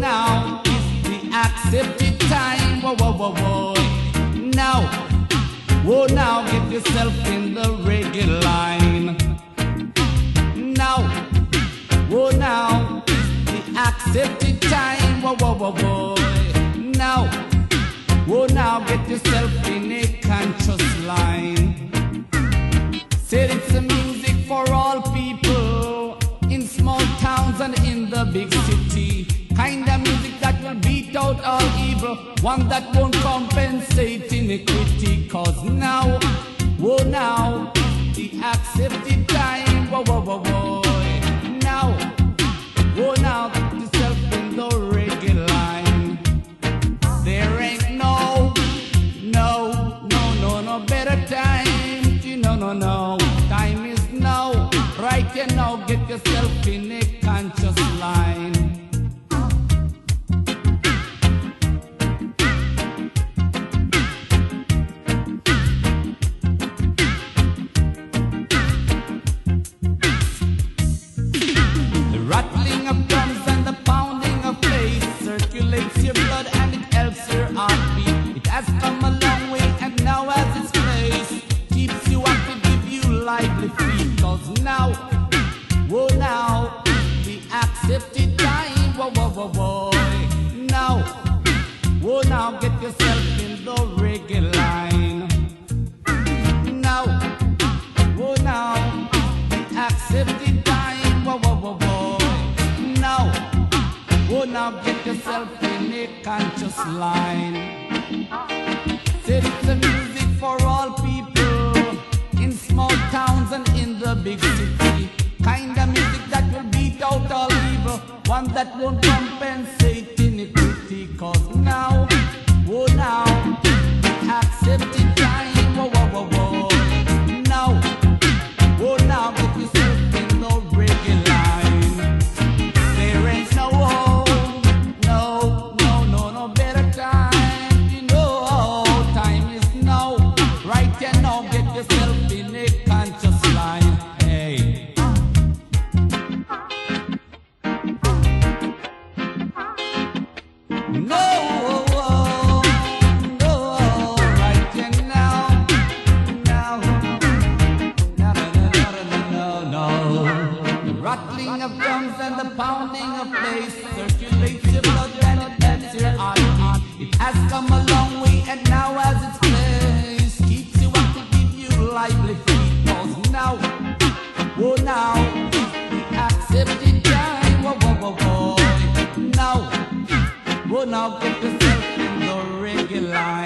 now is the accepted time. Whoa, whoa, whoa, whoa. Now, whoa, now get yourself in the reggae line. Now, whoa, now is the accepted time. Whoa, whoa, whoa, whoa. Now, whoa, now get yourself in a conscious line. Said it's a music for all people in small towns and in the big city. Kind of music that will beat out all evil, one that won't compensate iniquity. Cause now, whoa, now the accepted time. Whoa, whoa, whoa, whoa. Now, whoa, now get yourself in the reggae line. There ain't no better time. No. Time is now. Right here now, get yourself in a conscious line. The rattling of drums and the pounding of bass circulates your blood and it helps your heartbeat. It has come a long way and now has its place. Keeps you active, give you lively feet. Cause now, whoa, now the accepted time. Whoa, whoa, whoa, whoa. Now, whoa, now get yourself in the reggae line. Now, whoa, now the accepted time. Whoa, whoa, whoa, whoa. Now, whoa, now get yourself in a conscious line. Said it's a music for all people in small towns and in the big city. Kind of music that will beat out all evil, one that won't compensate iniquity. Cause now, whoa, now the accepted time. Whoa, whoa, whoa, whoa. Now, whoa, now get yourself in the reggae line. There ain't no better time. You know, time is now. Right here now, get yourself in a conscious line. Hey. No, right here now. No. The rattling of drums and the pounding of bass circulates your blood and it helps your heart. It has come a long way and now has its place. Keeps you up to give you lively feet. Cause now, whoa, now the accepted time. Whoa, whoa, whoa, whoa. Now, whoa, now get yourself in the reggae line.